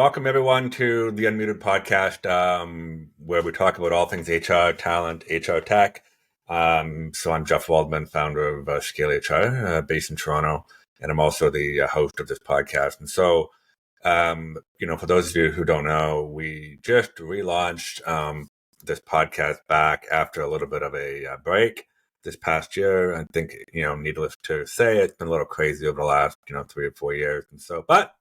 welcome everyone to the Unmuted podcast, where we talk about all things HR, talent, HR tech. So I'm Jeff Waldman, founder of Scale HR, based in Toronto, and I'm also the host of this podcast. And so, for those of you who don't know, we just relaunched this podcast back after a little bit of a break this past year. I think, needless to say, it's been a little crazy over the last, 3 or 4 years. And so, but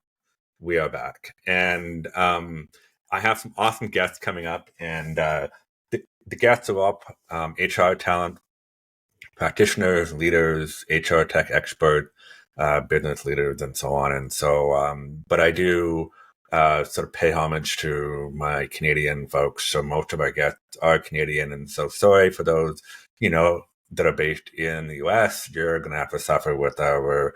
we are back, and I have some awesome guests coming up, and the guests are all HR talent practitioners, leaders, HR tech expert, business leaders, and so on. And so, but I do sort of pay homage to my Canadian folks. So most of our guests are Canadian, and so sorry for those, that are based in the US. You're going to have to suffer with our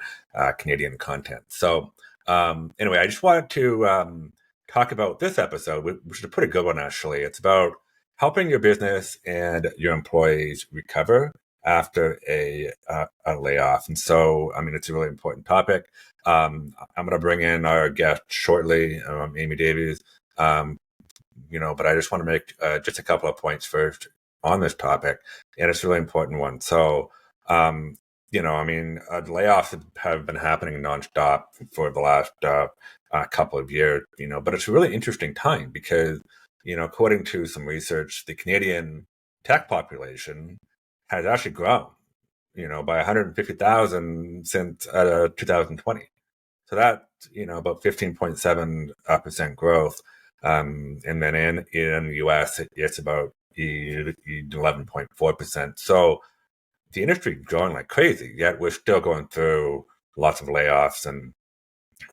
Canadian content. So. Anyway, I just wanted to talk about this episode, which is a pretty good one, actually. It's about helping your business and your employees recover after a layoff. And so, it's a really important topic. I'm going to bring in our guest shortly, Amy Davies. But I just want to make just a couple of points first on this topic, and it's a really important one. So, layoffs have been happening nonstop for the last couple of years, but it's a really interesting time because, according to some research, the Canadian tech population has actually grown, by 150,000 since 2020. So that's, about 15.7% growth. And then in the US, it's about 11.4%. So, the industry is growing like crazy, yet we're still going through lots of layoffs and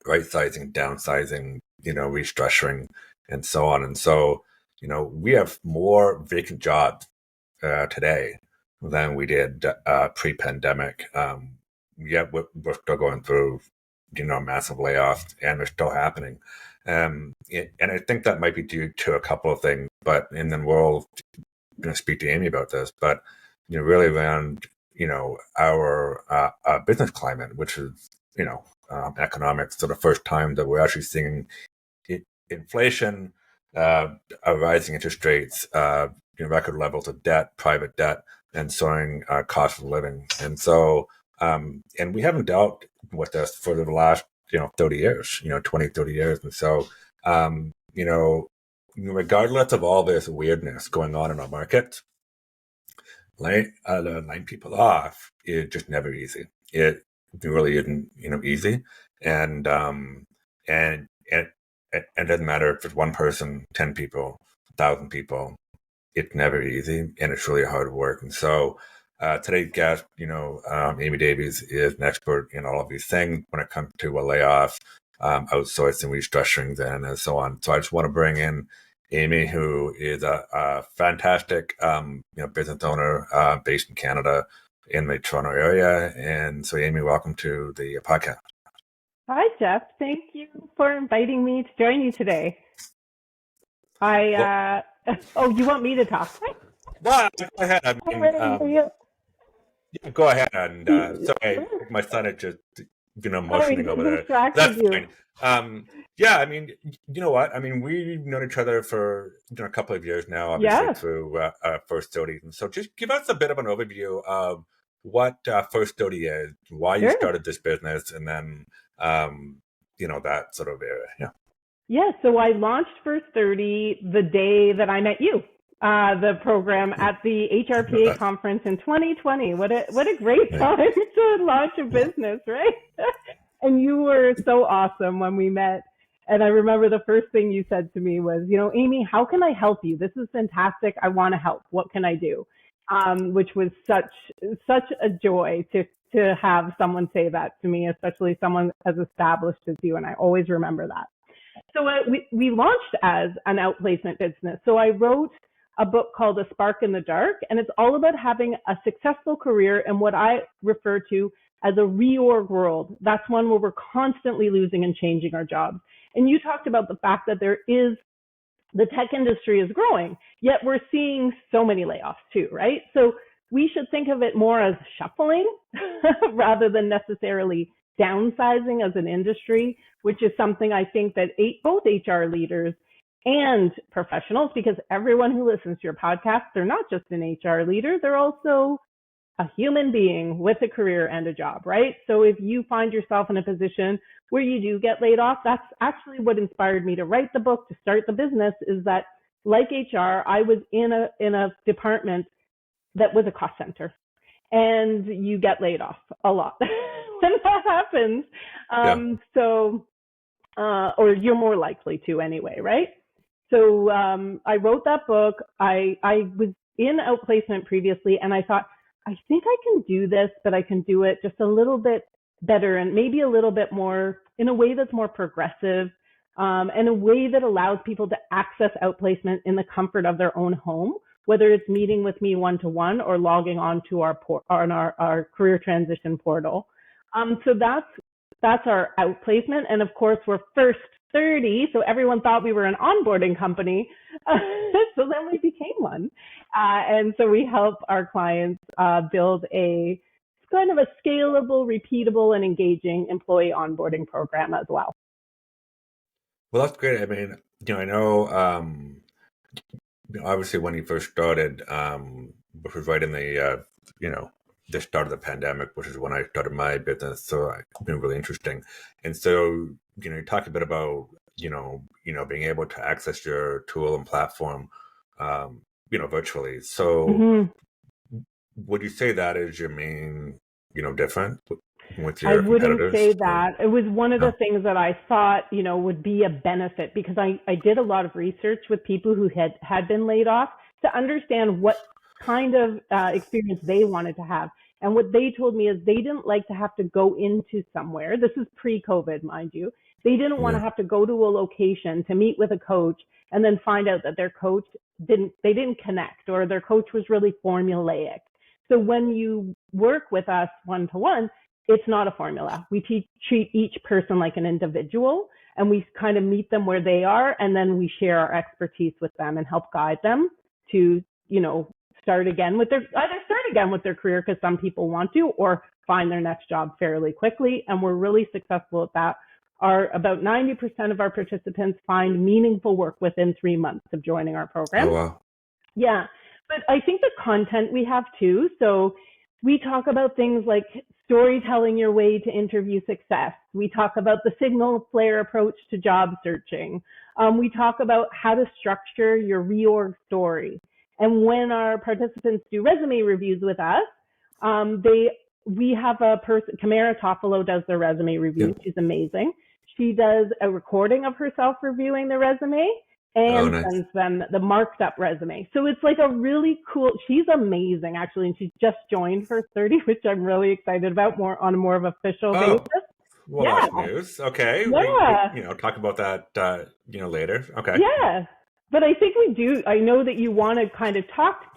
right sizing, downsizing, restructuring, and so on. And so, we have more vacant jobs today than we did pre-pandemic. Yet we're still going through, massive layoffs, and they're still happening. And I think that might be due to a couple of things, and then we'll speak to Amy about this, but really around, our business climate, which is, economics. So the first time that we're actually seeing inflation, rising interest rates, record levels of debt, private debt, and soaring cost of living. And so, and we haven't dealt with this for the last, 30 years, 20, 30 years. And so, regardless of all this weirdness going on in our market, laying people off is just never easy. It really isn't, easy. And it doesn't matter if it's one person, 10 people, 1,000 people. It's never easy, and it's really hard work. And so today's guest, Amy Davies, is an expert in all of these things when it comes to a layoff, outsourcing, restructuring, and so on. So I just want to bring in Amy, who is a fantastic, business owner based in Canada in the Toronto area. And so, Amy, welcome to the podcast. Hi, Jeff. Thank you for inviting me to join you today. You want me to talk? Well, go ahead. Go ahead. And sorry, my son is just, motioning over there. That's fine. You know what? We've known each other for a couple of years now, obviously through First 30. And so just give us a bit of an overview of what First 30 is, why you started this business, and then, that sort of area. Yeah, so I launched First 30 the day that I met you, the program at the HRPA conference in 2020. What a great time to launch a business, right? And you were so awesome when we met. And I remember the first thing you said to me was, Amy, how can I help you? This is fantastic. I want to help. What can I do? Which was such a joy to have someone say that to me, especially someone as established as you. And I always remember that. So we launched as an outplacement business. So I wrote a book called A Spark in the Dark, and it's all about having a successful career in what I refer to as a reorg world. That's one where we're constantly losing and changing our jobs. And you talked about the fact that the tech industry is growing, yet we're seeing so many layoffs too, right? So we should think of it more as shuffling rather than necessarily downsizing as an industry, which is something I think that both HR leaders and professionals, because everyone who listens to your podcast, they're not just an HR leader, they're also a human being with a career and a job, right? So if you find yourself in a position where you do get laid off, that's actually what inspired me to write the book, to start the business, is that like HR, I was in a department that was a cost center, and you get laid off a lot when that happens. Or you're more likely to anyway, right? So I wrote that book. I was in outplacement previously, and I thought, I think I can do this, but I can do it just a little bit better and maybe a little bit more in a way that's more progressive, and a way that allows people to access outplacement in the comfort of their own home, whether it's meeting with me one-to-one or logging on to our career transition portal. So that's our outplacement. And of course, we're first 30, so everyone thought we were an onboarding company. So then we became one. And so we help our clients build a kind of a scalable, repeatable, and engaging employee onboarding program as well. Well, that's great. I mean, I know, obviously when you first started, which was right in the, the start of the pandemic, which is when I started my business. So it's been really interesting. And so, you talk a bit about, being able to access your tool and platform, virtually. So would you say that is your main, different with your competitors? I wouldn't say that. It was one of the things that I thought, would be a benefit, because I did a lot of research with people who had been laid off to understand what kind of experience they wanted to have. And what they told me is they didn't like to have to go into somewhere. This is pre-COVID, mind you. They didn't want to have to go to a location to meet with a coach and then find out that their coach didn't connect, or their coach was really formulaic. So when you work with us one-to-one, it's not a formula. We treat each person like an individual, and we kind of meet them where they are, and then we share our expertise with them and help guide them to, start again with their career, because some people want to, or find their next job fairly quickly. And we're really successful at that. About 90% of our participants find meaningful work within 3 months of joining our program. Oh, wow. Yeah. But I think the content we have too. So we talk about things like storytelling your way to interview success. We talk about the signal flare approach to job searching. We talk about how to structure your reorg story. And when our participants do resume reviews with us, we have a person, Kamara Toffolo does their resume review. Yeah. She's amazing. She does a recording of herself reviewing the resume and sends them the marked up resume. So it's like a really cool, she's amazing actually. And she's just joined First 30, which I'm really excited about, on a more of official basis. Well, yeah. That's news. Okay. Yeah. We talk about that, later. Okay. Yeah. But I think we do. I know that you want to kind of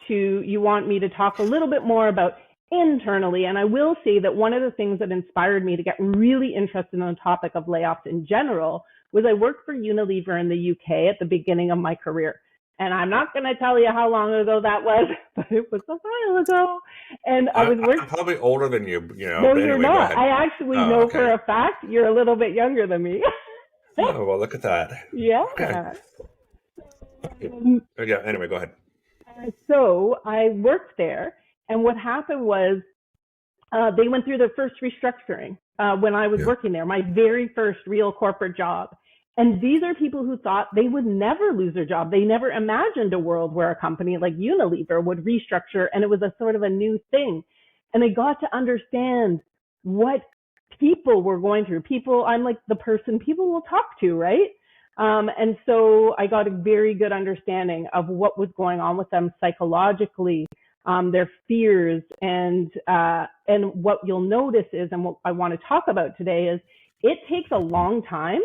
you want me to talk a little bit more about internally. And I will say that one of the things that inspired me to get really interested in the topic of layoffs in general was I worked for Unilever in the UK at the beginning of my career. And I'm not going to tell you how long ago that was, but it was a while ago. And I'm probably older than you, No, but you're anyway, not. I actually know for a fact you're a little bit younger than me. Oh, well, look at that. Yeah. Okay. Yeah, anyway, go ahead. So I worked there, and what happened was they went through their first restructuring when I was working there, my very first real corporate job. And these are people who thought they would never lose their job. They never imagined a world where a company like Unilever would restructure, and it was a sort of a new thing. And they got to understand what people were going through. I'm like the person people will talk to, right? And so I got a very good understanding of what was going on with them psychologically, their fears, and what you'll notice is, and what I want to talk about today is, it takes a long time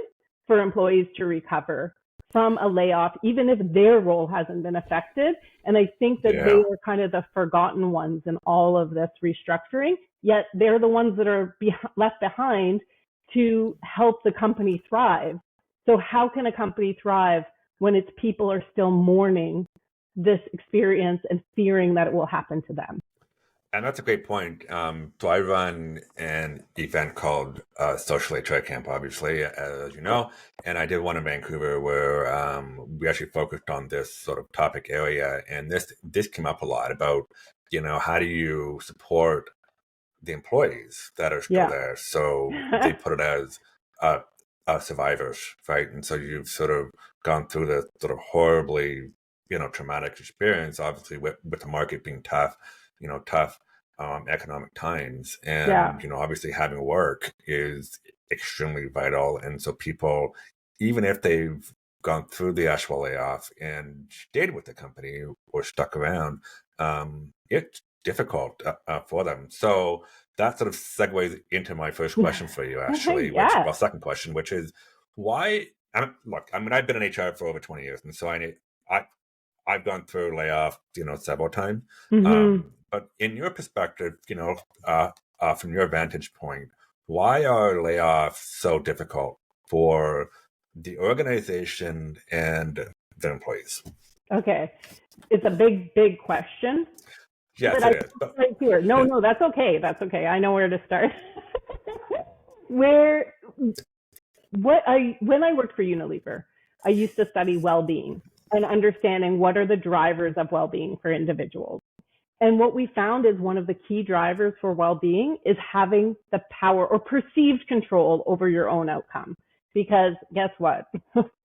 for employees to recover from a layoff, even if their role hasn't been affected. And I think that they are kind of the forgotten ones in all of this restructuring, yet they're the ones that are left behind to help the company thrive. So how can a company thrive when its people are still mourning this experience and fearing that it will happen to them? And that's a great point. So I run an event called Social HR Camp, obviously, as you know, and I did one in Vancouver where we actually focused on this sort of topic area, and this came up a lot about, how do you support the employees that are still Yeah. there? So they put it as uh, survivors, right? And so you've sort of gone through the sort of horribly, traumatic experience, obviously with the market being tough, tough economic times, Yeah. and obviously having work is extremely vital. And so people, even if they've gone through the actual layoff and stayed with the company or stuck around, it's difficult for them. So that sort of segues into my first question for you, actually, Yeah. second question, which is why? I've been in HR for over 20 years, and so I, I've gone through layoff, several times. Hmm. But in your perspective, from your vantage point, why are layoffs so difficult for the organization and their employees? Okay. It's a big, big question. Yes, But it I is. But right here. No, no, that's okay. That's okay. I know where to start. Where when I worked for Unilever, I used to study well-being and understanding what are the drivers of well-being for individuals. And what we found is one of the key drivers for well-being is having the power or perceived control over your own outcome. Because guess what?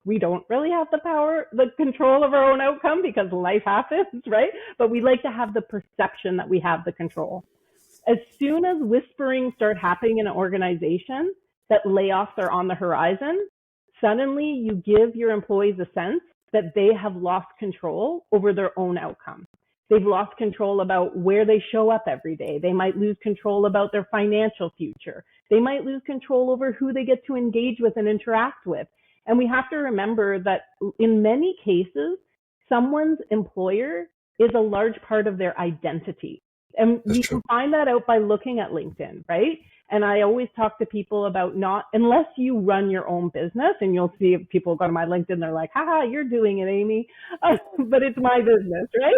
We don't really have the control of our own outcome because life happens, right? But we like to have the perception that we have the control. As soon as whisperings start happening in an organization that layoffs are on the horizon, suddenly you give your employees a sense that they have lost control over their own outcome. They've lost control about where they show up every day. They might lose control about their financial future. They might lose control over who they get to engage with and interact with. And we have to remember that in many cases, someone's employer is a large part of their identity. And that's we can true. find that out by looking at LinkedIn, right? And I always talk to people about not, unless you run your own business, and you'll see if people go to my LinkedIn, they're like, haha, you're doing it, Amy. But it's my business, right?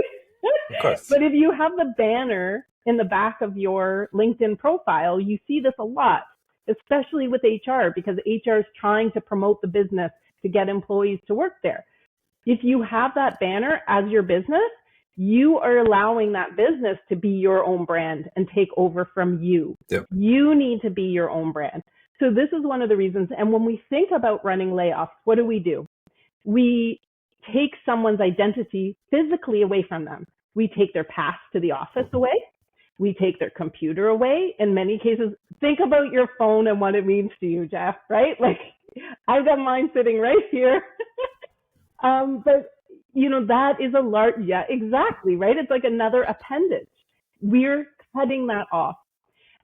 Of course. But if you have the banner in the back of your LinkedIn profile, you see this a lot, especially with HR, because HR is trying to promote the business to get employees to work there. If you have that banner as your business, you are allowing that business to be your own brand and take over from you. Yep. You need to be your own brand. So this is one of the reasons. And when we think about running layoffs, what do? We take someone's identity physically away from them. We take their pass to the office away. We take their computer away. In many cases, think about your phone and what it means to you, Jeff, right? Like, I've got mine sitting right here. But that is a large, yeah, exactly, right? It's like another appendage. We're cutting that off.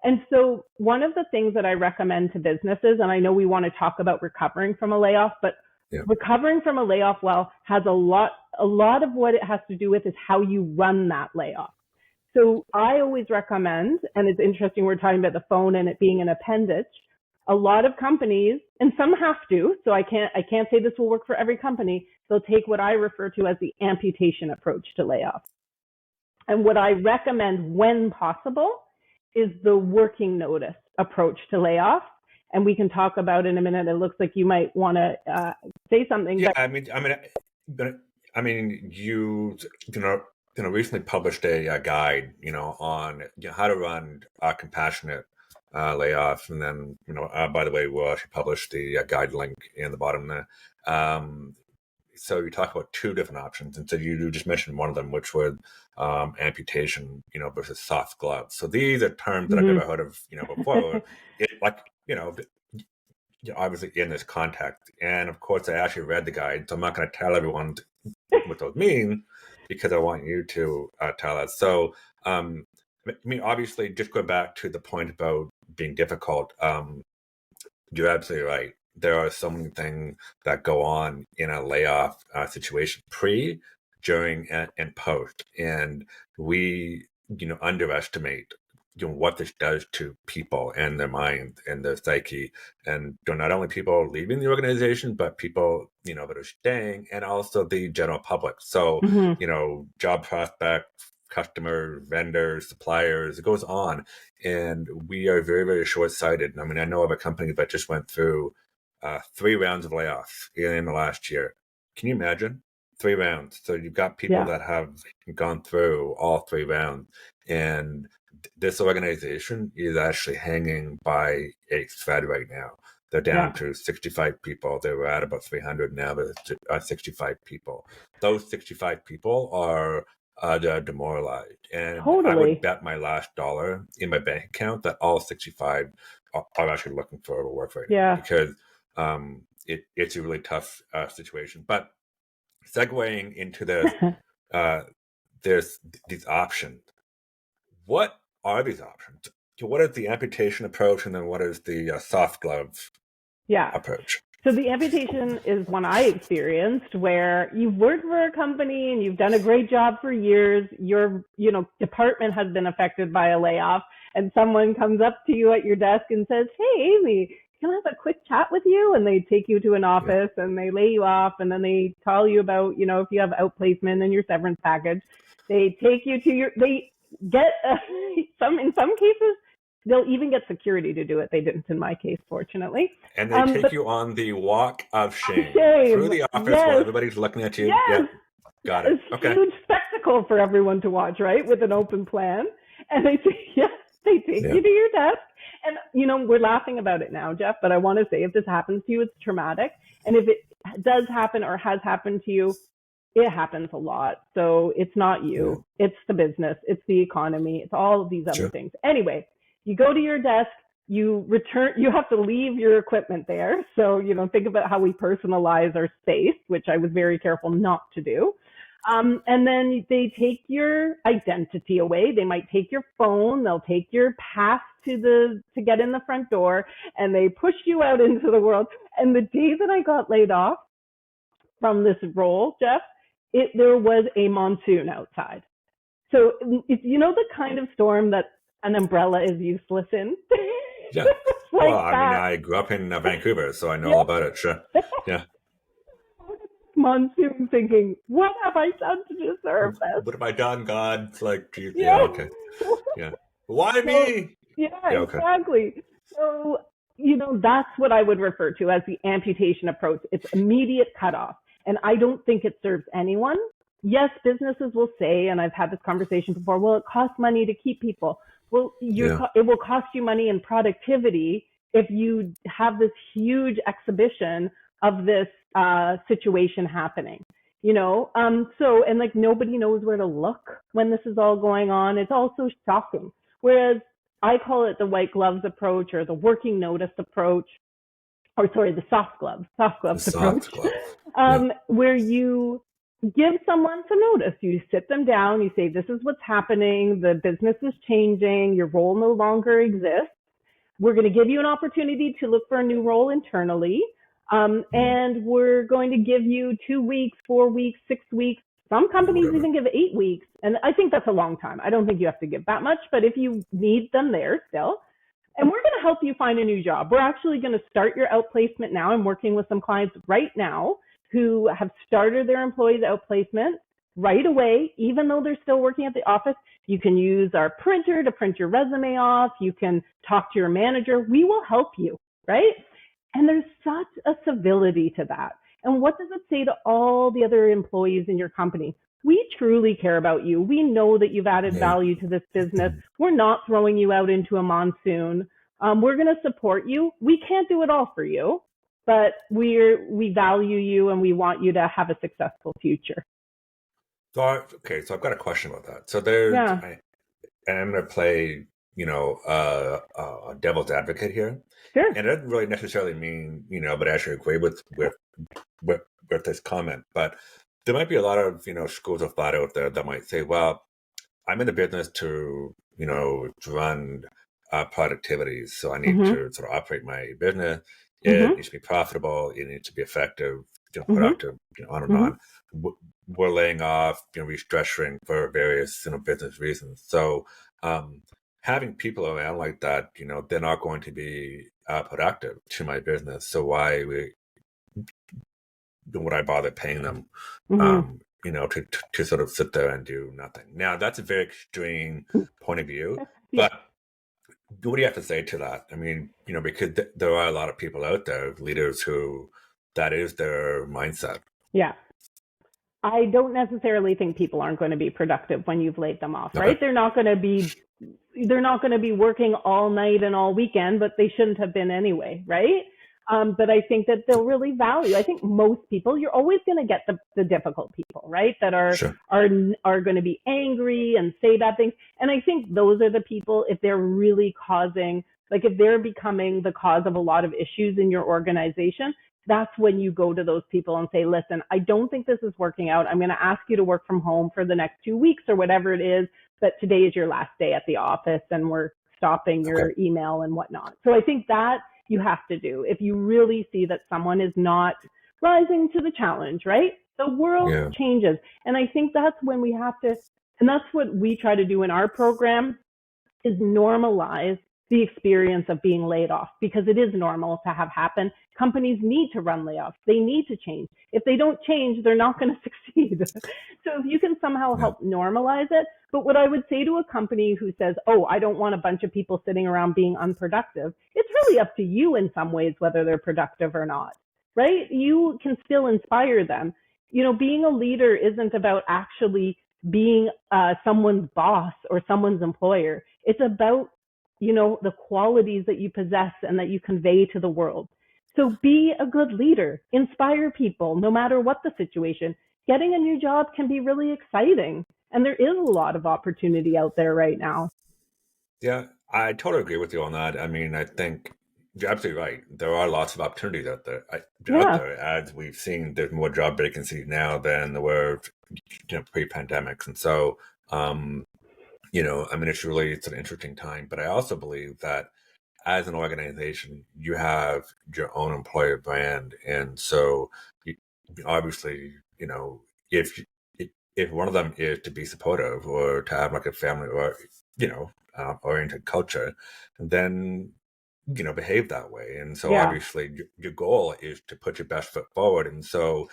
And so one of the things that I recommend to businesses, and I know we want to talk about recovering from a layoff, but Yeah. recovering from a layoff, has a lot of what it has to do with is how you run that layoff. So I always recommend, and it's interesting we're talking about the phone and it being an appendage. A lot of companies, and some have to, so I can't say this will work for every company. They'll take what I refer to as the amputation approach to layoffs. And what I recommend when possible is the working notice approach to layoffs. And we can talk about in a minute. It looks like you might want to say something. Yeah, But you recently published a guide, on how to run compassionate layoffs, and then by the way, we'll actually publish the guide link in the bottom there. So you talk about two different options, and so you just mentioned one of them, which was amputation, versus soft gloves. So these are terms that I've never heard of, before. It like obviously in this context. And of course, I actually read the guide, so I'm not going to tell everyone what those mean because I want you to tell us. So, obviously, just going back to the point about being difficult, you're absolutely right. There are so many things that go on in a layoff situation, pre, during, and post, and we, underestimate what this does to people and their mind and their psyche, and not only people leaving the organization, but people that are staying, and also the general public. So Mhm. job prospects, customers, vendors, suppliers. It goes on, and we are very, very short-sighted. I mean, I know of a company that just went through 3 rounds of layoffs in the last year. Can you imagine? 3 rounds. So you've got people that have gone through all 3 rounds, and this organization is actually hanging by a thread right now. They're down to 65 people. They were at about 300 now, but 65 people. Those 65 people are demoralized. And I would bet my last dollar in my bank account that all 65 are actually looking for work right now, because it's a really tough situation. But segueing into this, there's these options. What are these options? What is the amputation approach, and then what is the soft glove approach? So the amputation is one I experienced, where you've worked for a company and you've done a great job for years. Your department has been affected by a layoff, and someone comes up to you at your desk and says, "Hey, Amy, can I have a quick chat with you?" And they take you to an office and they lay you off, and then they tell you about, if you have outplacement and your severance package. They take you to they get in some cases, they'll even get security to do it. They didn't in my case, fortunately. And they take you on the walk of shame through the office while everybody's looking at you. Yes. Got it. It's a huge spectacle for everyone to watch, right? With an open plan. And they take you to your desk. And, we're laughing about it now, Jeff, but I want to say, if this happens to you, it's traumatic. And if it does happen or has happened to you, it happens a lot. So it's not you. It's the business. It's the economy. It's all of these other things. Anyway, you go to your desk, you have to leave your equipment there. So, think about how we personalize our space, which I was very careful not to do. And then they take your identity away. They might take your phone. They'll take your pass to get in the front door, and they push you out into the world. And the day that I got laid off from this role, Jeff, there was a monsoon outside. So, the kind of storm that an umbrella is useless in. Yeah. Well, I grew up in Vancouver, so I know all about it. Sure. Yeah. Monsoon, thinking, what have I done to deserve this? What have I done, God? It's like, geez, okay. Yeah. Why me? Exactly. So, that's what I would refer to as the amputation approach. It's immediate cutoff. And I don't think it serves anyone. Yes, businesses will say, and I've had this conversation before, well, it costs money to keep people. Well, it will cost you money in productivity if you have this huge exhibition of this situation happening, So, and nobody knows where to look when this is all going on. It's all so shocking. Whereas I call it the white gloves approach, or the working notice approach, the soft gloves approach, where you give someone some notice. You sit them down, you say, this is what's happening, the business is changing, your role no longer exists. We're going to give you an opportunity to look for a new role internally. And we're going to give you 2 weeks, 4 weeks, 6 weeks. Some companies even give 8 weeks. And I think that's a long time. I don't think you have to give that much, but if you need them there still, and we're going to help you find a new job. We're actually going to start your outplacement now. I'm working with some clients right now who have started their employees outplacement right away, even though they're still working at the office. You can use our printer to print your resume off. You can talk to your manager. We will help you, right? And there's such a civility to that. And what does it say to all the other employees in your company? We truly care about you. We know that you've added value to this business. We're not throwing you out into a monsoon. We're going to support you. We can't do it all for you, but we value you, and we want you to have a successful future. So I've got a question about that. So I'm going to play, a devil's advocate here. Sure. And it doesn't really necessarily mean, but I actually agree with this comment. But there might be a lot of, schools of thought out there that might say, well, I'm in the business to, run productivity. So I need to sort of operate my business. It needs to be profitable. It needs to be effective, productive, on and on. We're laying off, restructuring for various, business reasons. So having people around like that, they're not going to be productive to my business. So why would I bother paying them to sort of sit there and do nothing. Now, that's a very extreme point of view, Yeah. but what do you have to say to that? I mean, because there are a lot of people out there, leaders who that is their mindset. Yeah. I don't necessarily think people aren't going to be productive when you've laid them off, right? Okay. They're not going to be working all night and all weekend, but they shouldn't have been anyway, right? But I think that they'll really value. I think most people, you're always going to get the difficult people, right? That are Sure. are going to be angry and say bad things. And I think those are the people, if they're really causing, like if they're becoming the cause of a lot of issues in your organization, that's when you go to those people and say, listen, I don't think this is working out. I'm going to ask you to work from home for the next 2 weeks or whatever it is, but today is your last day at the office and we're stopping your email and whatnot. So I think that you have to do if you really see that someone is not rising to the challenge, right? The world changes. And I think that's when we have to, and that's what we try to do in our program, is normalize the experience of being laid off, because it is normal to have happen. Companies need to run layoffs. They need to change. If they don't change, they're not going to succeed. So if you can somehow help normalize it. But what I would say to a company who says, oh, I don't want a bunch of people sitting around being unproductive, it's really up to you in some ways whether they're productive or not, right? You can still inspire them. Being a leader isn't about actually being someone's boss or someone's employer. It's about the qualities that you possess and that you convey to the world. So be a good leader, inspire people, no matter what the situation. Getting a new job can be really exciting. And there is a lot of opportunity out there right now. Yeah, I totally agree with you on that. I mean, I think you're absolutely right. There are lots of opportunities out there. As we've seen, there's more job vacancies now than there were, pre-pandemics. And so, it's an interesting time. But I also believe that as an organization, you have your own employer brand, and so obviously, if one of them is to be supportive or to have like a family or oriented culture, then behave that way. And so obviously your goal is to put your best foot forward. And so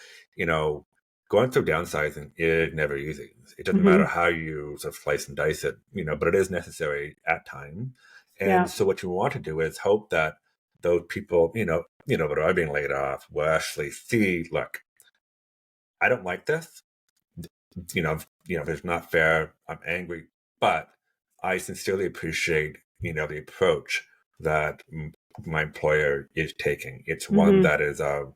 going through downsizing is never easy. It doesn't matter how you sort of slice and dice it, but it is necessary at times. And so what you want to do is hope that those people, that are being laid off will actually see, look, I don't like this. It's not fair. I'm angry, but I sincerely appreciate, the approach that my employer is taking. It's one that is of,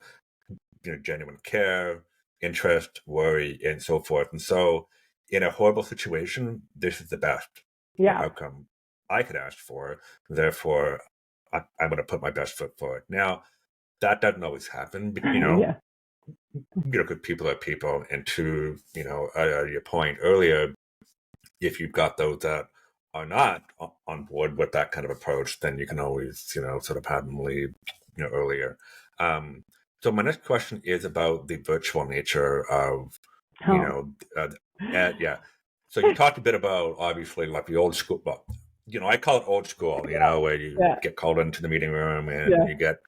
genuine care, interest, worry, and so forth. And so in a horrible situation, this is the best outcome I could ask for. Therefore, I'm going to put my best foot forward. Now, that doesn't always happen, but, because people are people. And to, your point earlier, if you've got those that are not on board with that kind of approach, then you can always, sort of have them leave, earlier. So my next question is about the virtual nature of, So you talked a bit about, obviously, like the old school, well, I call it old school, where you get called into the meeting room and you get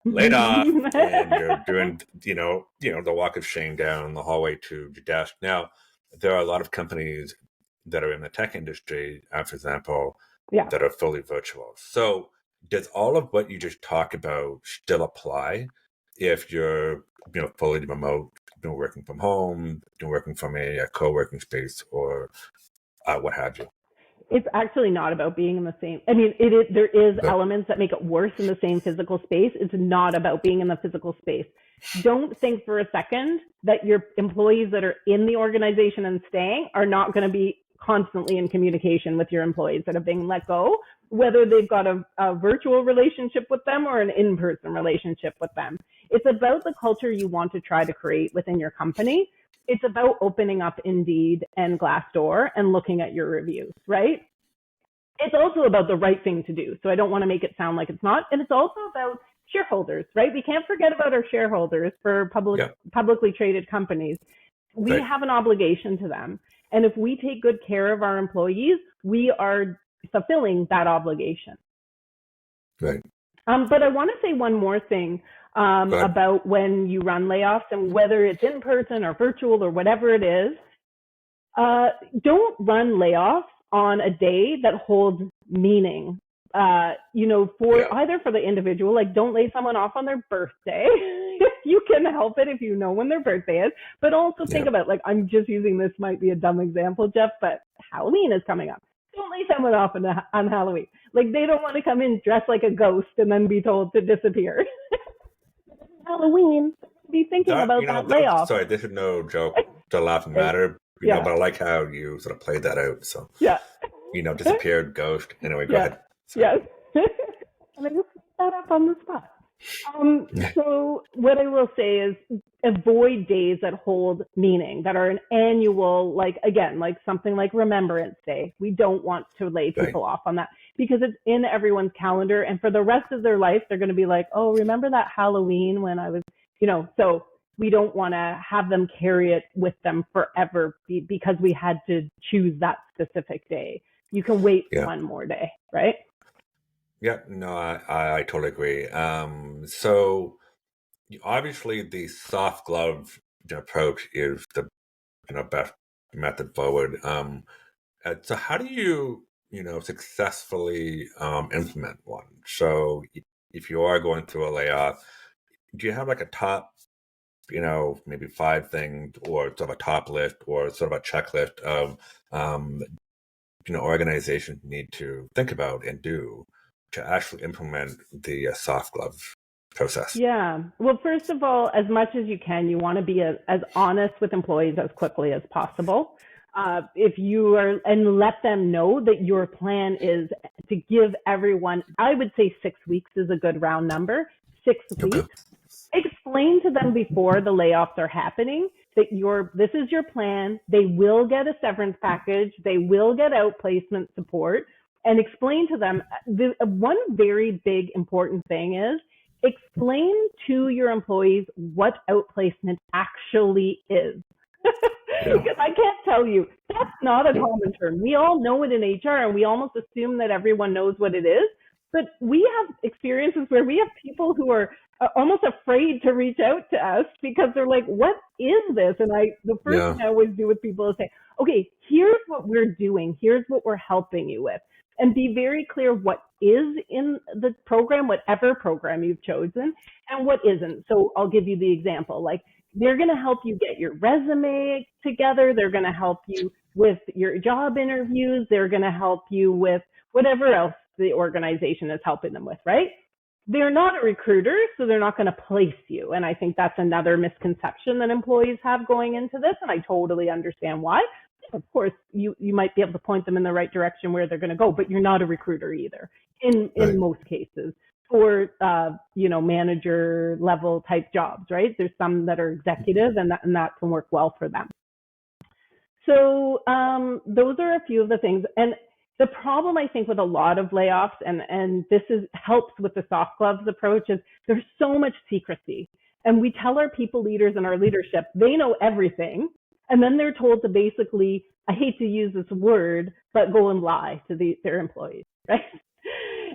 laid off, and you're doing, the walk of shame down the hallway to your desk. Now, there are a lot of companies that are in the tech industry, for example, that are fully virtual. So does all of what you just talked about still apply if you're, fully remote, working from home, working from a co-working space, or what have you? It's actually not about being in the same. I mean, there is elements that make it worse in the same physical space. It's not about being in the physical space. Don't think for a second that your employees that are in the organization and staying are not going to be constantly in communication with your employees that are being let go, whether they've got a virtual relationship with them or an in-person relationship with them. It's about the culture you want to try to create within your company. It's about opening up Indeed and Glassdoor and looking at your reviews, right? It's also about the right thing to do. So I don't want to make it sound like it's not. And it's also about shareholders, right? We can't forget about our shareholders for publicly traded companies. We have an obligation to them. And if we take good care of our employees, we are fulfilling that obligation. Right. But I want to say one more thing. about when you run layoffs, and whether it's in person or virtual or whatever it is, don't run layoffs on a day that holds meaning. Either for the individual, like don't lay someone off on their birthday if you can help it, if you know when their birthday is, but also think about, like, I'm just using, this might be a dumb example, Jeff, but Halloween is coming up. Don't lay someone off on Halloween. Like, they don't want to come in dressed like a ghost and then be told to disappear. Halloween, be thinking about that layoff. Sorry, this is no joke. The laughing matter. But I like how you sort of played that out. So disappeared, ghost. Anyway, go ahead. Sorry. Yes. And I just put that up on the spot. So what I will say is avoid days that hold meaning, that are an annual, like something like Remembrance Day. We don't want to lay people off on that because it's in everyone's calendar. And for the rest of their life, they're going to be like, oh, remember that Halloween when I was, so we don't want to have them carry it with them forever because we had to choose that specific day. You can wait one more day, right? Yeah, no, I totally agree. So obviously the soft glove approach is the best method forward. So how do you successfully implement one? So if you are going through a layoff, do you have like a top maybe 5 things, or sort of a top list, or sort of a checklist of organizations need to think about and do to actually implement the soft glove process? Yeah. Well, first of all, as much as you can, you want to be as honest with employees as quickly as possible. If you are, and let them know that your plan is to give everyone, I would say 6 weeks is a good round number, 6 weeks. Explain to them before the layoffs are happening that this is your plan. They will get a severance package. They will get outplacement support. And explain to them, one very big important thing is explain to your employees what outplacement actually is. Because I can't tell you, that's not a common term. We all know it in HR, and we almost assume that everyone knows what it is. But we have experiences where we have people who are almost afraid to reach out to us because they're like, what is this? And the first thing I always do with people is say, okay, here's what we're doing. Here's what we're helping you with. And be very clear what is in the program, whatever program you've chosen, and what isn't. So I'll give you the example. Like, they're going to help you get your resume together. They're going to help you with your job interviews. They're going to help you with whatever else the organization is helping them with, right? They're not a recruiter, so they're not going to place you. And I think that's another misconception that employees have going into this, and I totally understand why. Of course, you might be able to point them in the right direction where they're going to go, but you're not a recruiter either in most cases for, manager level type jobs, right? There's some that are executive and that can work well for them. So those are a few of the things. And the problem, I think, with a lot of layoffs, and this helps with the soft gloves approach, is there's so much secrecy. And we tell our people leaders and our leadership, they know everything. And then they're told to basically, I hate to use this word, but go and lie to their employees, right?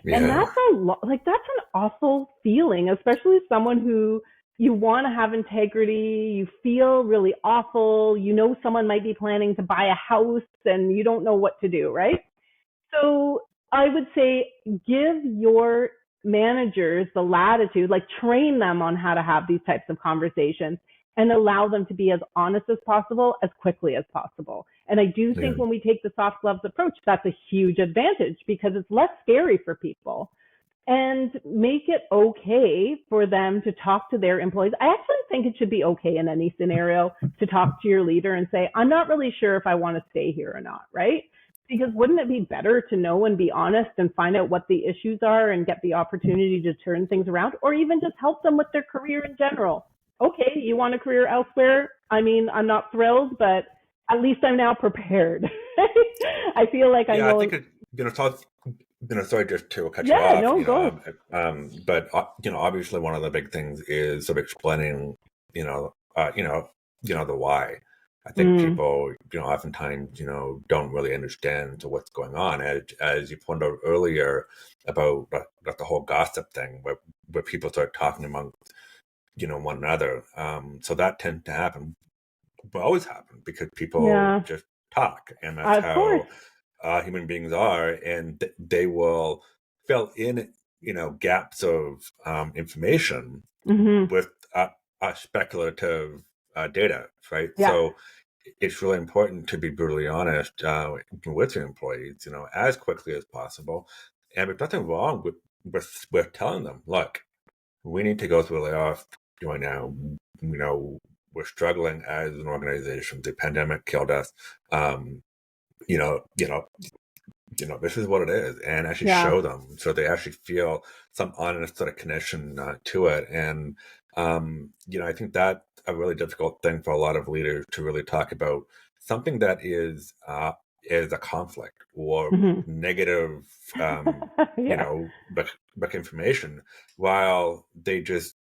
Yeah. And that's that's an awful feeling, especially someone who you want to have integrity, you feel really awful, someone might be planning to buy a house and you don't know what to do, right? So I would say give your managers the latitude, like train them on how to have these types of conversations and allow them to be as honest as possible, as quickly as possible. And I do think when we take the soft gloves approach, that's a huge advantage because it's less scary for people. And make it okay for them to talk to their employees. I actually think it should be okay in any scenario to talk to your leader and say, I'm not really sure if I want to stay here or not, right? Because wouldn't it be better to know and be honest and find out what the issues are and get the opportunity to turn things around, or even just help them with their career in general? Okay, you want a career elsewhere? I mean, I'm not thrilled, but at least I'm now prepared. I feel like I know. I think sorry just to cut you off. No, go. But obviously one of the big things is sort of explaining, the why. I think people, oftentimes, don't really understand what's going on. As you pointed out earlier about the whole gossip thing, where people start talking among one another. So that tends to happen, but always happen because people Yeah. just talk, and that's Of course. how human beings are, and they will fill in, gaps of information Hmm. with speculative data, right? Yeah. So it's really important to be brutally honest with your employees, as quickly as possible. And there's nothing wrong with telling them, look, we need to go through a layoff right now. We're struggling as an organization. The pandemic killed us. Um, you know, you know, this is what it is, and actually Yeah. show them so they actually feel some honest sort of connection to it. And I think that's a really difficult thing for a lot of leaders to really talk about something that is a conflict or Hmm. negative, Yeah. back information, while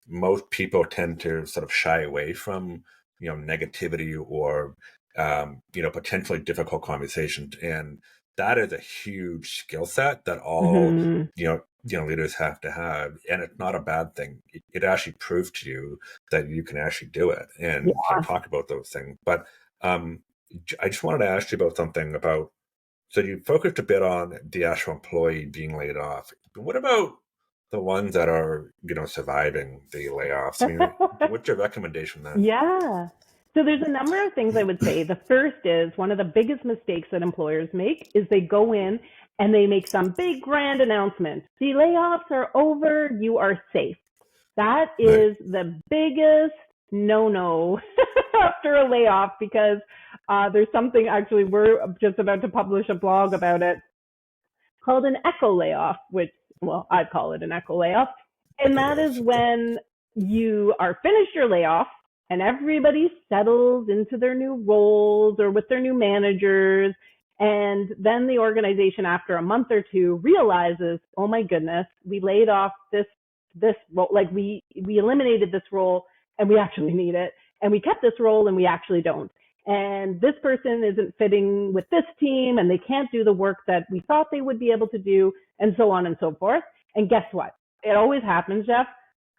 most people tend to sort of shy away from negativity or potentially difficult conversations. And that is a huge skill set that all Hmm. leaders have to have, and it's not a bad thing. It actually proves to you that you can actually do it and Yeah. talk about those things. But um, I just wanted to ask you about something about. So you focused a bit on the actual employee being laid off. What about the ones that are surviving the layoffs? I mean, what's your recommendation then? Yeah. So there's a number of things I would say. The first is one of the biggest mistakes that employers make is they go in and they make some big grand announcement. The layoffs are over. You are safe. That Right. is the biggest no-no after a layoff because there's something actually we're just about to publish a blog about it called an echo layoff, which, well, I call it an echo layoff. And Echo that is layoffs. Okay. when you are finished your layoff and everybody settles into their new roles or with their new managers. And then the organization, after a month or two, realizes, oh my goodness, we laid off this role, like we eliminated this role and we actually need it, and we kept this role and we actually don't, and this person isn't fitting with this team and they can't do the work that we thought they would be able to do, and so on and so forth. And guess what? It always happens, Jeff.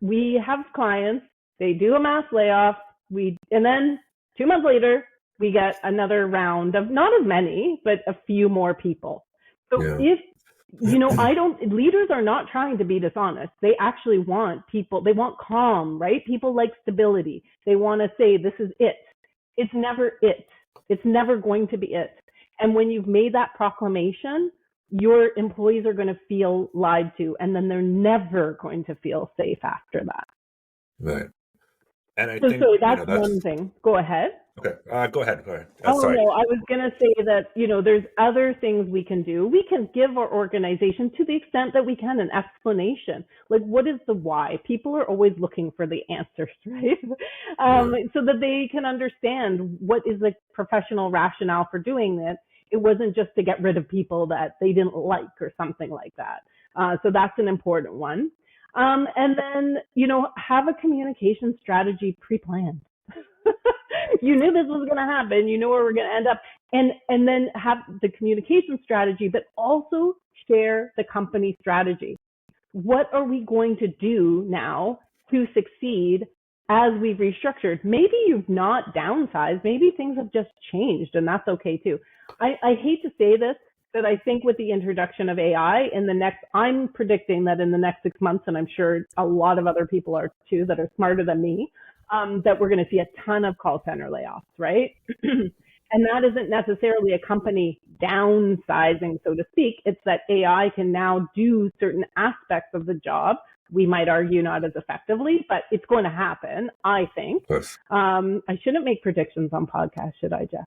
We have clients, they do a mass layoff, and then 2 months later, we get another round of not as many, but a few more people. So Yeah. if leaders are not trying to be dishonest. They actually want people, they want calm, right? People like stability. They want to say, this is it. It's never it. It's never going to be it. And when you've made that proclamation, your employees are going to feel lied to, and then they're never going to feel safe after that. Right. And I So, think, so that's that's one thing. Go ahead. okay. Go ahead. Go ahead. Oh Sorry. no, I was going to say that, there's other things we can do. We can give our organization, to the extent that we can, an explanation. Like, what is the why? People are always looking for the answers, right? Yeah. So that they can understand what is the professional rationale for doing it. It wasn't just to get rid of people that they didn't like or something like that. So that's an important one. And then, have a communication strategy pre-planned. You knew this was going to happen. You know where we're going to end up. And then have the communication strategy, but also share the company strategy. What are we going to do now to succeed as we've restructured? Maybe you've not downsized. Maybe things have just changed, and that's okay too. I hate to say this, but I think with the introduction of AI I'm predicting that in the next 6 months, and I'm sure a lot of other people are too that are smarter than me, that we're going to see a ton of call center layoffs, right? And that isn't necessarily a company downsizing, so to speak. It's that AI can now do certain aspects of the job. We might argue not as effectively, but it's going to happen, I think. Of course. I shouldn't make predictions on podcasts, should I, Jeff?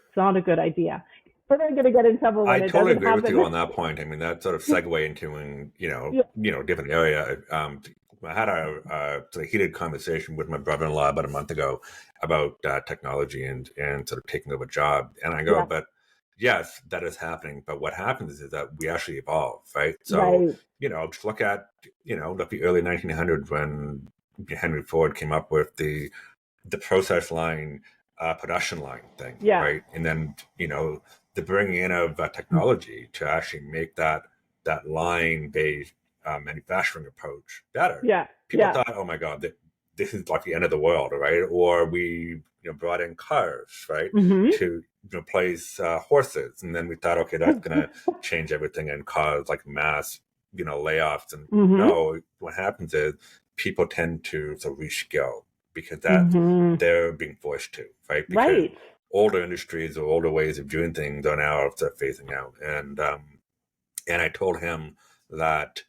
It's not a good idea. But I'm going to get in trouble I when it totally doesn't agree with happen. you on that point. I mean, that sort of segue into different area. I had a sort of heated conversation with my brother-in-law about a month ago about technology and sort of taking over a job. And I go, Yeah, but yes, that is happening. But what happens is that we actually evolve, right? So, right. just look at, like the early 1900s when Henry Ford came up with the process line, production line thing, Yeah, right? And then, the bringing in of technology to actually make that line based manufacturing approach better. yeah, People yeah. thought, oh my God, this is like the end of the world, right? Or we brought in cars, right, Mm-hmm. to replace horses, and then we thought, okay, that's going to change everything and cause like mass layoffs. And Mm-hmm. no, what happens is people tend to reskill because that Mm-hmm. they're being forced to, right? Because Right. older industries or older ways of doing things are now phasing out. And I told him that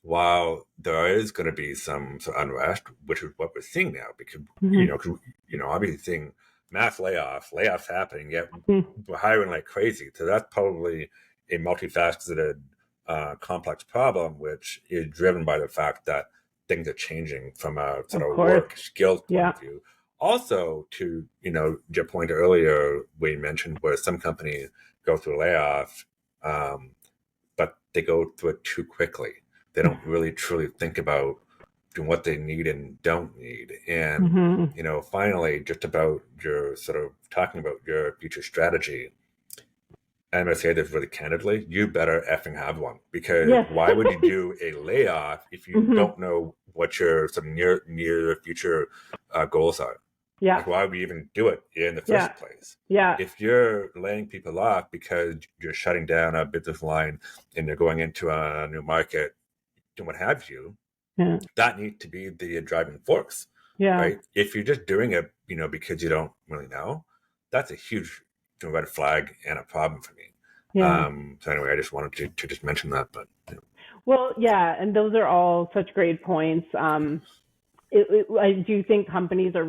while there is going to be some unrest, which is what we're seeing now, because Mm-hmm. obviously seeing mass layoffs happening, yet we're hiring like crazy. So that's probably a multifaceted, complex problem, which is driven by the fact that things are changing from a sort Of of course. work skills point Yeah. of view. Also, to your point earlier, where you mentioned where some companies go through layoffs, but they go through it too quickly. They don't really truly think about what they need and don't need. And Mm-hmm. finally, just about your sort of talking about your future strategy, I'm going to say this really candidly, you better effing have one, because Yes. why would you do a layoff if you Mm-hmm. don't know what your sort of near future goals are? Yeah. Like, why would we even do it in the Yeah. first place? Yeah. If you're laying people off because you're shutting down a business line and you're going into a new market and what have you, Yeah. that needs to be the driving force, Yeah. right? If you're just doing it, because you don't really know, that's a huge red flag and a problem for me. Yeah. So anyway, I just wanted to just mention that, but Well, yeah, and those are all such great points. I do think companies are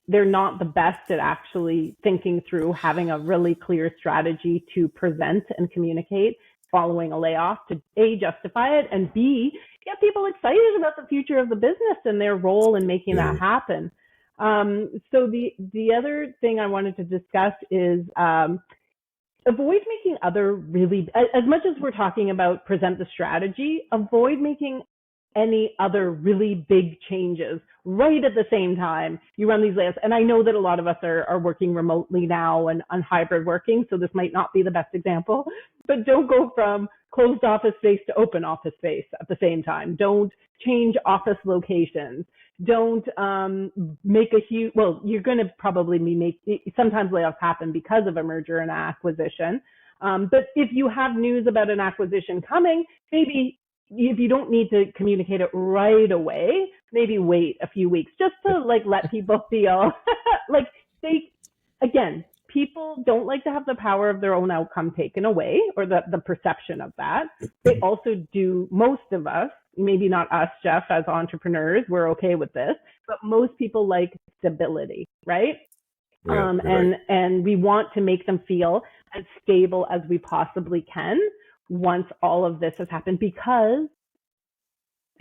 they're not the best at actually thinking through having a really clear strategy to present and communicate following a layoff to A, justify it, and B, get people excited about the future of the business and their role in making that happen. So the other thing I wanted to discuss is avoid making other really, as much as we're talking about present the strategy, avoid making any other really big changes right at the same time you run these layoffs. And I know that a lot of us are working remotely now and on hybrid working, so this might not be the best example, but don't go from closed office space to open office space at the same time. Don't change office locations. Don't make a huge, well, you're going to probably sometimes layoffs happen because of a merger and acquisition. But if you have news about an acquisition coming, maybe if you don't need to communicate it right away, maybe wait a few weeks just to let people feel like people don't like to have the power of their own outcome taken away, or the perception of that. They also do, most of us, maybe not us, Jeff, as entrepreneurs, we're okay with this, but most people like stability, right? Yeah, right. And we want to make them feel as stable as we possibly can once all of this has happened, because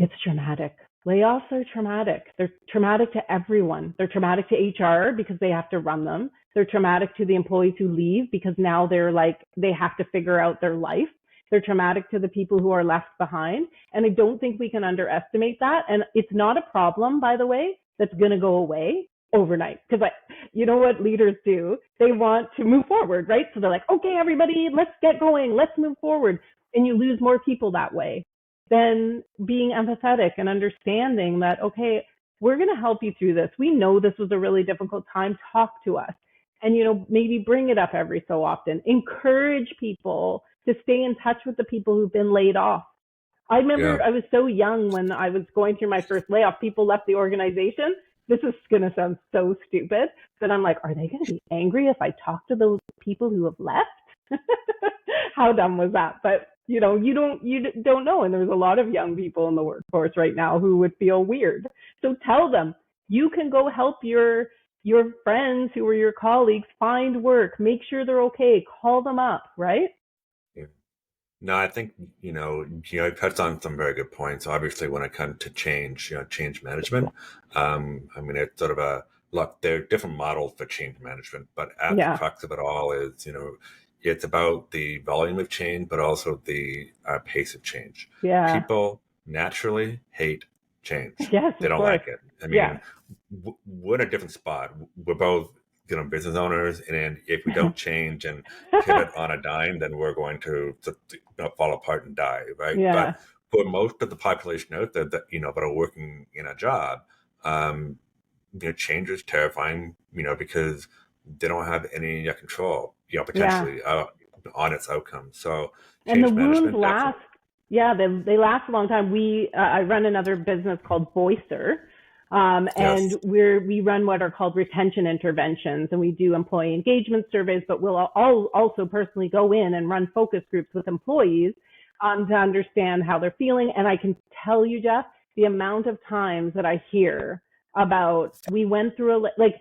it's traumatic. Layoffs are traumatic. They're traumatic to everyone. They're traumatic to HR because they have to run them. They're traumatic to the employees who leave because now they have to figure out their life. They're traumatic to the people who are left behind. And I don't think we can underestimate that. And it's not a problem, by the way, that's going to go away overnight. Because you know what leaders do? They want to move forward, right? So they're like, okay, everybody, let's get going. Let's move forward. And you lose more people that way than being empathetic and understanding that, okay, we're going to help you through this. We know this was a really difficult time. Talk to us. And, maybe bring it up every so often. Encourage people to stay in touch with the people who've been laid off. I remember I was so young when I was going through my first layoff. People left the organization. This is going to sound so stupid, but I'm like, are they going to be angry if I talk to those people who have left? How dumb was that? But you don't know. And there's a lot of young people in the workforce right now who would feel weird. So tell them you can go help your friends who are your colleagues find work. Make sure they're okay. Call them up, right? Yeah. No, I think you touched on some very good points. Obviously, when it comes to change management, I mean, it's sort of a look. There are different models for change management, but at the Yeah. crux of it all is, it's about the volume of change, but also the pace of change. Yeah. People naturally hate change. Yes, They of don't course. like it. I Yeah. mean, we're in a different spot. We're both business owners, and if we don't change and pivot on a dime, then we're going to fall apart and die, right? Yeah. But for most of the population out there that that are working in a job, change is terrifying, because they don't have any control, Yeah. potentially on its outcome. So And the change wounds management, last, definitely. yeah, they last a long time. I run another business called Voicer, and Yes. we run what are called retention interventions, and we do employee engagement surveys, but we'll also personally go in and run focus groups with employees to understand how they're feeling. And I can tell you, Jeff, the amount of times that I hear about we went through like,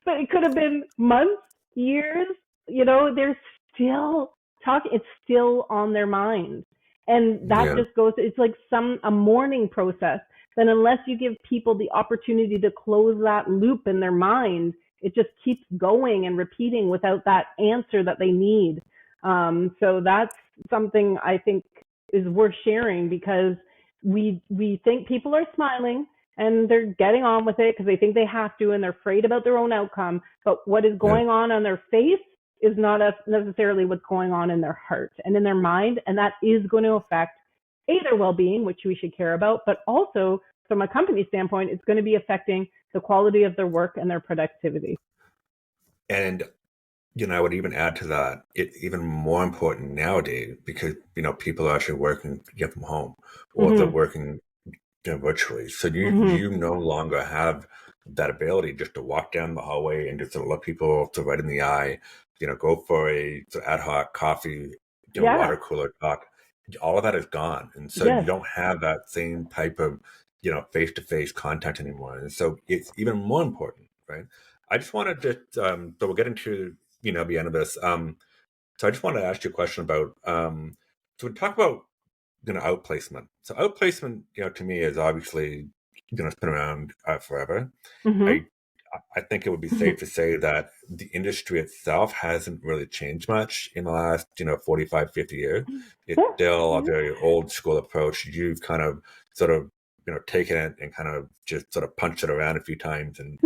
but it could have been months, years. They're still talking. It's still on their mind, and that Yeah. just goes. It's like a mourning process. Then unless you give people the opportunity to close that loop in their mind, it just keeps going and repeating without that answer that they need. So that's something I think is worth sharing, because we think people are smiling and they're getting on with it because they think they have to and they're afraid about their own outcome. But what is Yeah. going on their face is not necessarily what's going on in their heart and in their mind. And that is going to affect their well-being, which we should care about, but also from a company standpoint, it's going to be affecting the quality of their work and their productivity. And I would even add to that, it's even more important nowadays because people are actually working from home, or they're Mm-hmm. working virtually. So you Mm-hmm. you no longer have that ability just to walk down the hallway and just to look people right in the eye, go for a sort of ad hoc coffee, Yeah. water cooler talk. All of that is gone, and so you Yes. don't have that same type of face to face contact anymore. And so it's even more important, right? I just want to just so we'll get into the end of this. So I just want to ask you a question about so we talk about outplacement. So outplacement, to me is obviously it's been around forever. Mm-hmm. I I think it would be safe to say that the industry itself hasn't really changed much in the last 45, 50 years. It's still a Yeah. very old school approach. You've kind of sort of taken it and kind of just sort of punched it around a few times and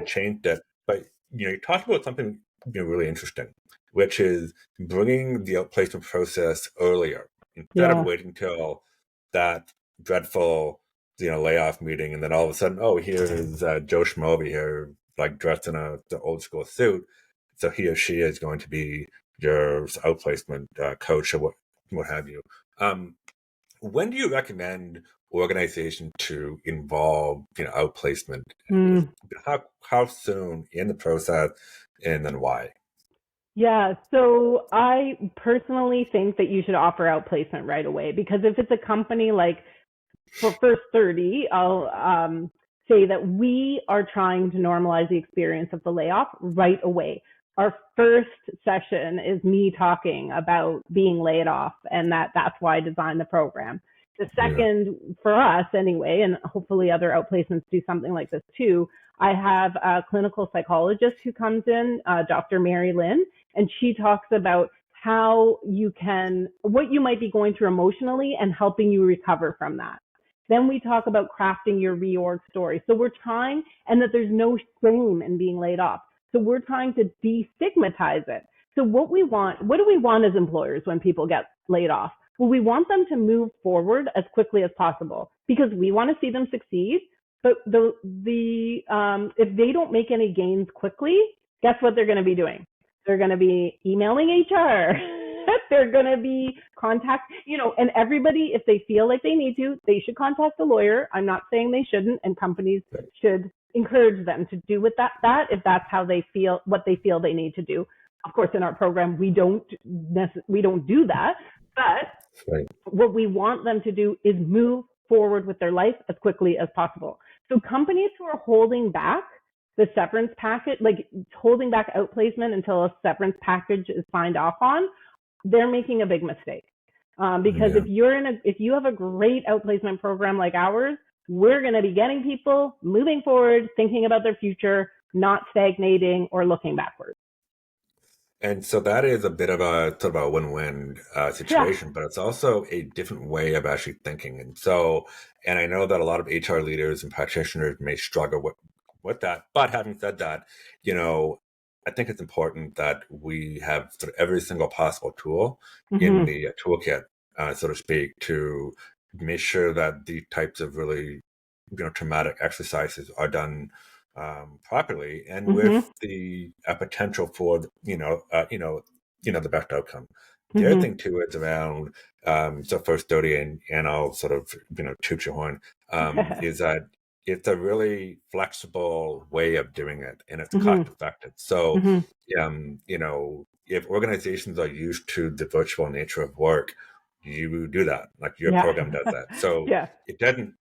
changed it. But you talked about something really interesting, which is bringing the outplacement process earlier instead of Yeah. waiting till that dreadful layoff meeting, and then all of a sudden, oh, here's Joe Schmo over here, like dressed in the old school suit. So he or she is going to be your outplacement coach or what have you. Um, when do you recommend organization to involve outplacement? Mm. How soon in the process, and then why? Yeah, so I personally think that you should offer outplacement right away, because if it's a company like for first 30, I'll say that we are trying to normalize the experience of the layoff right away. Our first session is me talking about being laid off, and that's why I designed the program. The Yeah. second, for us anyway, and hopefully other outplacements do something like this too, I have a clinical psychologist who comes in, Dr. Mary Lynn, and she talks about what you might be going through emotionally and helping you recover from that. Then we talk about crafting your reorg story. So we're trying, and that there's no shame in being laid off. So we're trying to destigmatize it. So what do we want as employers when people get laid off? Well, we want them to move forward as quickly as possible because we want to see them succeed. But if they don't make any gains quickly, guess what they're going to be doing? They're going to be emailing HR. They're going to be and everybody, if they feel like they need to, they should contact a lawyer. I'm not saying they shouldn't, and companies should encourage them to do with that if that's how they feel, what they feel they need to do. Of course, in our program, we don't do that, but Right. what we want them to do is move forward with their life as quickly as possible. So companies who are holding back the severance package, like holding back outplacement until a severance package is signed off on, they're making a big mistake. Because Yeah. if you have a great outplacement program like ours, we're going to be getting people moving forward, thinking about their future, not stagnating or looking backwards. And so that is a bit of a sort of a win-win Yeah. situation, but it's also a different way of actually thinking. And I know that a lot of HR leaders and practitioners may struggle with that. But having said that, I think it's important that we have sort of every single possible tool in Mm-hmm. the toolkit, so to speak, to make sure that these types of really, traumatic exercises are done properly and Mm-hmm. with the potential for the best outcome. The other Mm-hmm. thing too is around so first 30 and I'll sort of toot your horn is that it's a really flexible way of doing it and it's Mm-hmm. cost effective. So Mm-hmm. if organizations are used to the virtual nature of work, you do that. Like your Yeah. program does that. So Yeah. it doesn't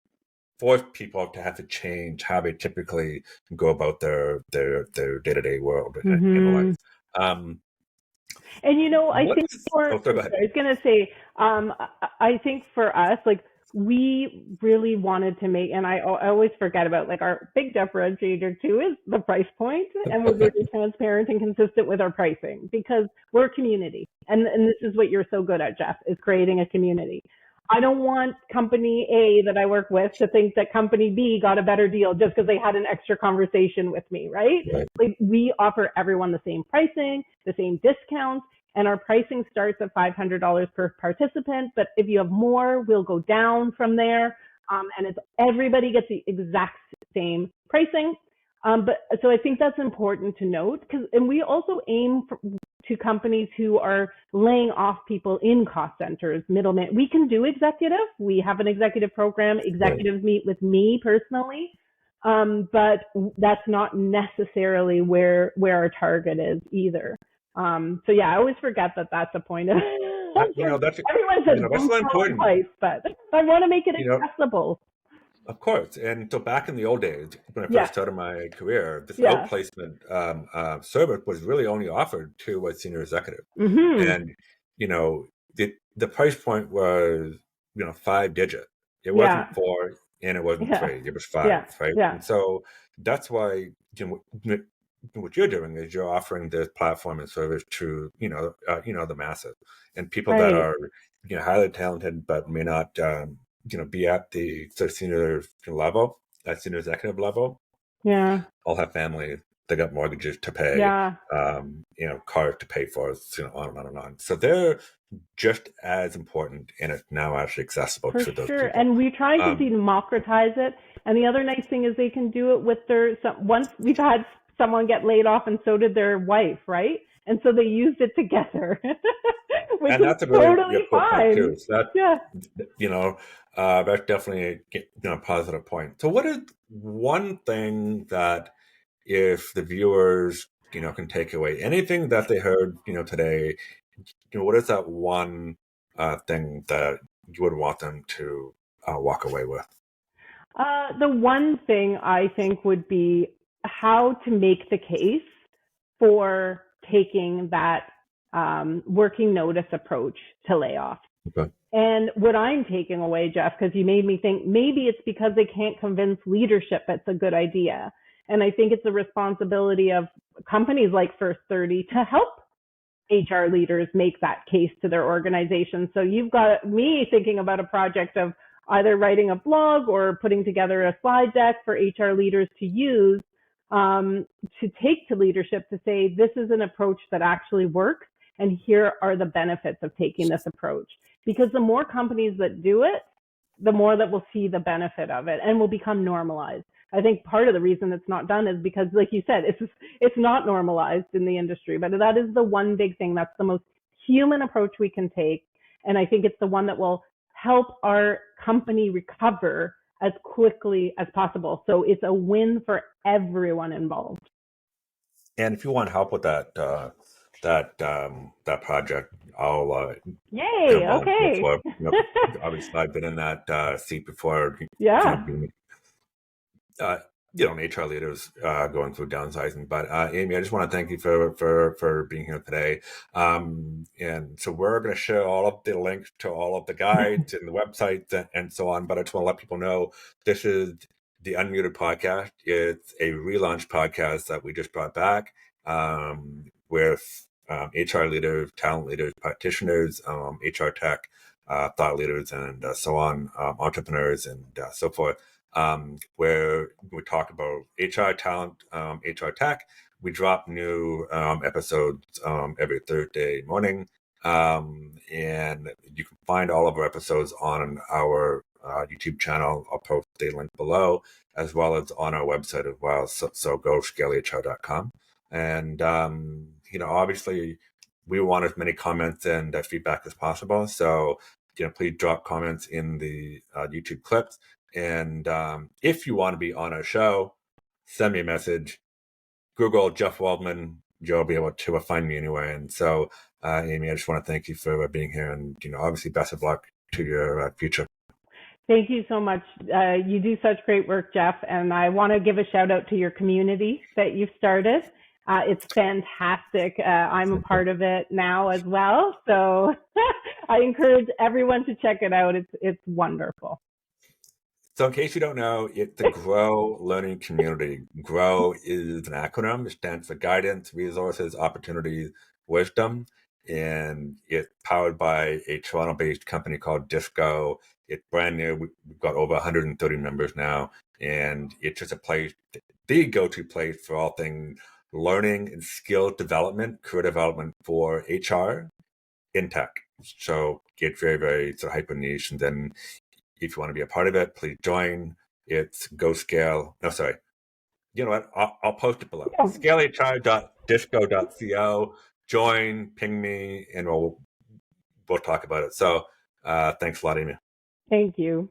force people to have to change how they typically go about their day-to-day world in Mm-hmm. life. Um, And I what think is, for, oh, sorry, go ahead. I was gonna say, I think for us, like we really wanted to make, and I always forget about like our big differentiator too is the price point, and we're really transparent and consistent with our pricing because we're a community, and this is what you're so good at, Jeff, is creating a community. I don't want company A that I work with to think that company B got a better deal just because they had an extra conversation with me, right? Right. Like we offer everyone the same pricing, the same discounts, and our pricing starts at $500 per participant. But if you have more, we'll go down from there. And it's everybody gets the exact same pricing. But so I think that's important to note and we also aim to companies who are laying off people in cost centers, middlemen. We can do executive. We have an executive program. Executives meet with me personally. But that's not necessarily where our target is either. So yeah, I always forget that that's a point of. That's Everyone says that's don't so tell the important. price, but I want to make it You know, accessible. of course. And so back in the old days, when I Yeah, first started my career, this yeah. outplacement service was really only offered to a senior executive. Mhm. And, the price point was, 5 digit. It Yeah, wasn't four and it wasn't yeah, three, it was five, yeah, right? yeah. And so that's why, what you're doing is you're offering this platform and service to, the masses and people that Right. are, highly talented, but may not, be at the sort of senior level, at senior executive level, Yeah, all have family, they got mortgages to pay, yeah. cars to pay for, on and on and on. So they're just as important, and it's now actually accessible For to those sure. people. And we're trying to Um, democratize it. And the other nice thing is they can do it with once we've had someone get laid off and so did their wife, right? And so they used it together, which and is that's a really totally cool point fine. too. So Yeah. that's definitely a positive point. So, what is one thing that if the viewers can take away anything that they heard today, what is that one thing that you would want them to walk away with? The one thing I think would be how to make the case for taking that working notice approach to layoff. Okay. And what I'm taking away, Jeff, because you made me think maybe it's because they can't convince leadership it's a good idea. And I think it's a responsibility of companies like First 30 to help HR leaders make that case to their organization. So you've got me thinking about a project of either writing a blog or putting together a slide deck for HR leaders to use to take to leadership to say, this is an approach that actually works. And here are the benefits of taking this approach. Because the more companies that do it, the more that we'll see the benefit of it and will become normalized. I think part of the reason it's not done is because, like you said, it's not normalized in the industry. But that is the one big thing. That's the most human approach we can take. And I think it's the one that will help our company recover as quickly as possible. So it's a win for everyone involved. And if you want help with that project, I'll get Yay. involved Okay. before. Obviously, I've been in that seat before. Yeah. Being uh, HR leaders going through downsizing. But Amy, I just want to thank you for being here today. And so we're going to share all of the links to all of the guides and the websites and so on. But I just want to let people know this is the Unmuted podcast. It's a relaunch podcast that we just brought back with HR leaders, talent leaders, practitioners, HR tech, thought leaders, and so on, entrepreneurs, and so forth. Where we talk about HR talent, HR tech. We drop new episodes every Thursday morning. And you can find all of our episodes on our YouTube channel. I'll post a link below, as well as on our website as well. So go scalehr.com. And, obviously we want as many comments and feedback as possible. So, please drop comments in the YouTube clips. And if you want to be on our show, send me a message. Google Jeff Waldman. You'll be able to find me anywhere. And so, Amy, I just want to thank you for being here. And, obviously, best of luck to your future. Thank you so much. You do such great work, Jeff. And I want to give a shout out to your community that you've started. It's fantastic. I'm a part of it now as well. So I encourage everyone to check it out. It's wonderful. So in case you don't know, it's the GROW Learning Community. GROW is an acronym. It stands for Guidance, Resources, Opportunities, Wisdom. And it's powered by a Toronto-based company called Disco. It's brand new. We've got over 130 members now. And it's just a place, the go-to place for all things learning and skill development, career development for HR in tech. So it's very, very sort of hyper niche. And then if you want to be a part of it, please join. It's GoScale. No, sorry. You know what? I'll post it below. Yeah. scalehr.disco.co. Join, ping me, and we'll talk about it. So thanks a lot, Amy. Thank you.